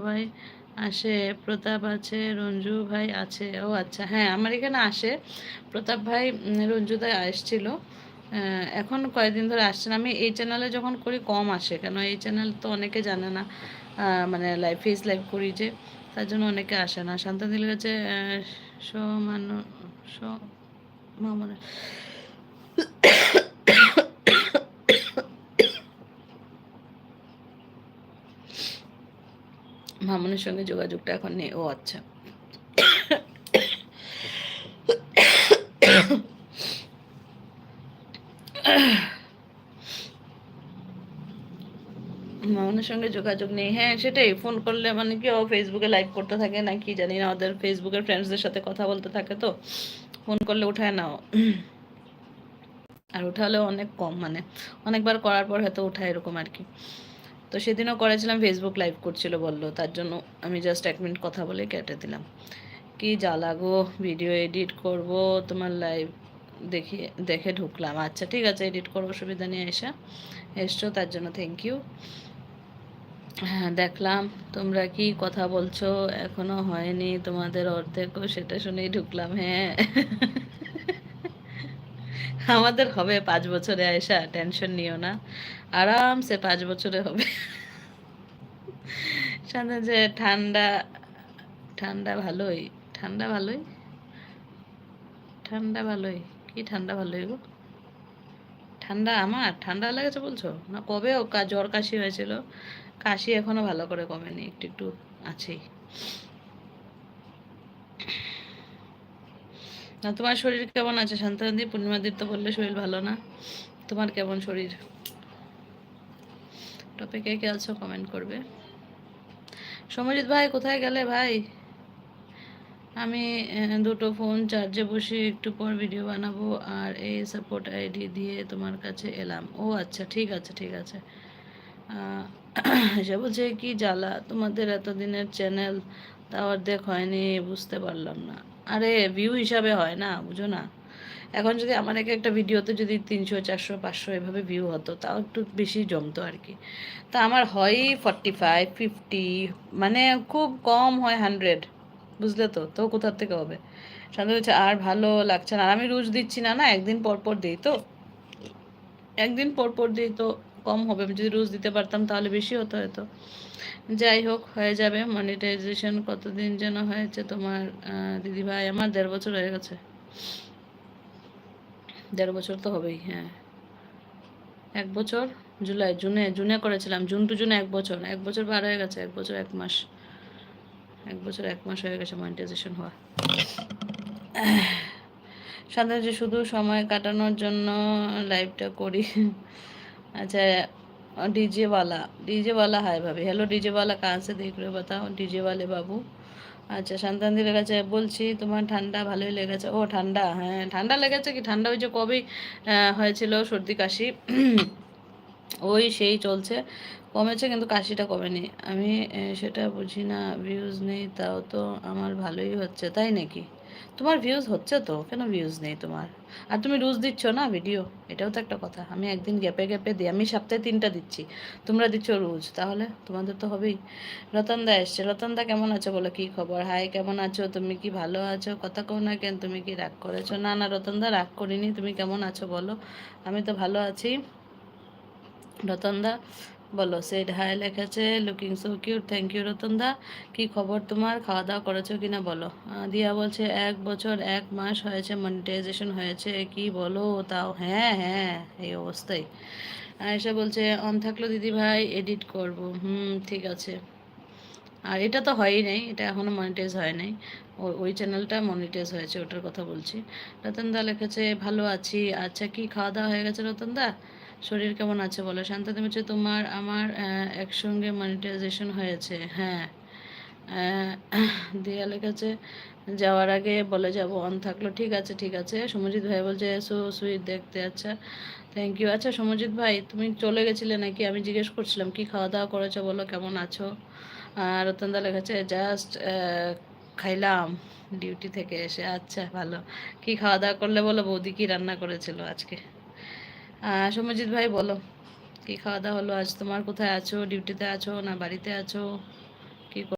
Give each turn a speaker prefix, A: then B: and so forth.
A: সবাই আসে, প্রতাপ আছে, রঞ্জু ভাই আছে। ও আচ্ছা, হ্যাঁ আমার এখানে আসে প্রতাপ ভাই, রঞ্জুদা আসছিল। এখন কয়েকদিন ধরে আসছে না। আমি এই চ্যানেলে যখন করি কম আসে, কেন এই চ্যানেল তো অনেকে জানে না, মানে লাইভ ফেস লাইভ করি যে, তার জন্য অনেকে আসে না। শান্তাদিল কাছে সমান মামনে মামনের সঙ্গে যোগাযোগটা এখন নেই। ও আচ্ছা, মামনের সঙ্গে যোগাযোগ নেই। হ্যাঁ সেটাই, ফোন করলে মানে কি ও ফেসবুকে লাইভ করতে থাকে না কি জানি না, ওদের ফেসবুকের ফ্রেন্ডসদের সাথে কথা বলতে থাকে, তো ফোন করলে উঠায় নাও। আর উঠালেও অনেক কম, মানে অনেকবার করার পর হয়তো উঠায়, এরকম আর কি। তো সেদিনও করেছিলাম, ফেসবুক লাইভ করছিল বললো, তার জন্য আমি জাস্ট 1 মিনিট কথা বলে কেটে দিলাম। কি জ্বালা গো, ভিডিও এডিট করব, তোমার লাইভ দেখি দেখে ঢুকলাম। আচ্ছা ঠিক আছে, এডিট করবো, সুবিধা নিয়ে এসছো, তার জন্য থ্যাংক ইউ। হ্যাঁ দেখলাম তোমরা কি কথা বলছো, এখনো হয়নি তোমাদের অর্ধেকও, সেটা শুনেই ঢুকলাম। হ্যাঁ আমাদের হবে 5 বছরে, আয়সা টেনশন নিও না, আরামসে 5 বছরে হবে। সাথে যে ঠান্ডা, ঠান্ডা ভালোই, ঠান্ডা ভালোই, ঠান্ডা ভালোই, কি ঠান্ডা ভালোই গো? ঠান্ডা আমার ঠান্ডা লেগেছে বলছো না? কবে ও জ্বর কাশি হয়েছিল, কাশি এখনো ভালো করে কমেনি, একটু একটু আছেই। না তোমার শরীর কেমন আছে শান্তাদি? পূর্ণিমাদির তো বললে শরীর ভালো না, তোমার কেমন শরীর? টপিকে কে আছো কমেন্ট করবে। সমজিৎ ভাই কোথায় গেলে ভাই? আমি দুটো ফোন চার্জে বসে একটু পর ভিডিও বানাবো, আর এই সাপোর্ট আইডি দিয়ে তোমার কাছে এলাম। ও আচ্ছা ঠিক আছে ঠিক আছে। সে বলছে কি জ্বালা, তোমাদের এতদিনের চ্যানেল তাও অর্ধেক হয়নি, বুঝতে পারলাম না। আরে ভিউ হিসাবে হয় না, বুঝো না? এখন যদি আমার একটা ভিডিওতে যদি 300 400 500 এভাবে ভিউ হতো, তাও একটু বেশি জমতো আর কি। তা আমার হয় 45 50, মানে খুব কম হয় 100, বুঝলে তো? তো কোথার থেকে হবে? শান্ত হচ্ছে, আর ভালো লাগছে না। আর আমি রোজ দিচ্ছি না, না একদিন পর পর দিই, তো একদিন পর পর দিই, তো কম হবে। আমি যদি রোজ দিতে পারতাম তাহলে বেশি হতো হয়তো। যাই হোক, হয়ে যাবে। মনিটাইজেশন কতদিন যেন হয়েছে তোমার দিদিভাই? আমার 1.5 বছর হয়ে গেছে। 1.5 বছর তো হবেই, হ্যাঁ 1 বছর। জুলাই জুনে জুনে করেছিলাম, জুন টু জুনে 1 বছর, 1 বছর পার হয়ে গেছে, 1 বছর 1 মাস, 1 বছর 1 মাস হয়ে গেছে মনিটাইজেশন হওয়া। সাধারণত যে শুধু সময় কাটানোর জন্য লাইভটা করি। अच्छा, डीजे वाला हाय भाभी, हेलो डीजे वाला कहाँ से देख रहे हो बताओ, डीजे वाले बाबू। আচ্ছা শান্তান্তি লেগেছে, বলছি তোমার ঠান্ডা ভালোই লেগেছে। ও ঠান্ডা, হ্যাঁ ঠান্ডা লেগেছে, কি ঠান্ডা ওই যে কবেই হয়েছিল সর্দি কাশি, ওই সেই চলছে, কমেছে কিন্তু কাশিটা কমেনি। আমি সেটা বুঝি না, ভিউজ নেই তাও তো আমার ভালোই হচ্ছে, তাই নাকি? তোমার ভিউজ হচ্ছে তো, কেন ভিউজ নেই তোমার? আর তুমি রোজ দিচ্ছ না ভিডিও, এটাও তো একটা কথা। আমি একদিন গ্যাপে গ্যাপে দিই, আমি সপ্তাহে 3টা দিচ্ছি, তোমরা দিচ্ছ রোজ, তাহলে তোমাদের তো হবেই। রতনদা এসছে, রতনদা কেমন আছো বলো, কি খবর? হাই কেমন আছো তুমি, কি ভালো আছো? কথা কও না কেন, তুমি কি রাগ করেছো? না না রতনদা রাগ করিনি, তুমি কেমন আছো বলো? আমি তো ভালো আছি। রতনদা বলো, সেড হাই লেখেছে, looking so cute, thank you রতনদা। কি খবর তোমার, খাওয়া দাওয়া করেছো কিনা বলো। দিয়া বলছে 1 বছর 1 মাস হয়েছে মনিটাইজেশন হয়েছে, কি বলো তাও? হ্যাঁ হ্যাঁ, এই অবস্থায়। আয়েশা বলছে অন থাকলো দিদি ভাই, এডিট করব। ঠিক আছে। আর এটা তো হয়ই নাই, এটা এখনও মনিটাইজ হয় নাই, ওই চ্যানেলটা মনিটাইজ হয়েছে, ওটার কথা বলছি। রতনদা লিখেছে ভালো আছি। আচ্ছা, কি খাওয়া দাওয়া হয়ে গেছে রতনদা? শরীর কেমন আছে বলো। শান্তাদি বলছে তোমার আমার একসঙ্গে মনিটাইজেশন হয়েছে, হ্যাঁ। দিয়া লিখেছে যাওয়ার আগে বলে যাব, অন থাকলো। ঠিক আছে ঠিক আছে। সমজিৎ ভাই বলছে সো সুইট দেখতে, আচ্ছা থ্যাংক ইউ। আচ্ছা সমজিৎ ভাই, তুমি চলে গেছিলে নাকি? আমি জিজ্ঞেস করছিলাম কি খাওয়া দাওয়া করেছো বলো, কেমন আছো? রতনদা লেগেছে জাস্ট খাইলাম ডিউটি থেকে এসে। আচ্ছা ভালো। কি খাওয়া দাওয়া করলে বলো, বৌদি কি রান্না করেছিল আজকে? সমজিৎ ভাই বলো, কি খাওয়া দাওয়া হলো আজ তোমার? কোথায় আছো, ডিউটিতে আছো না বাড়িতে আছো?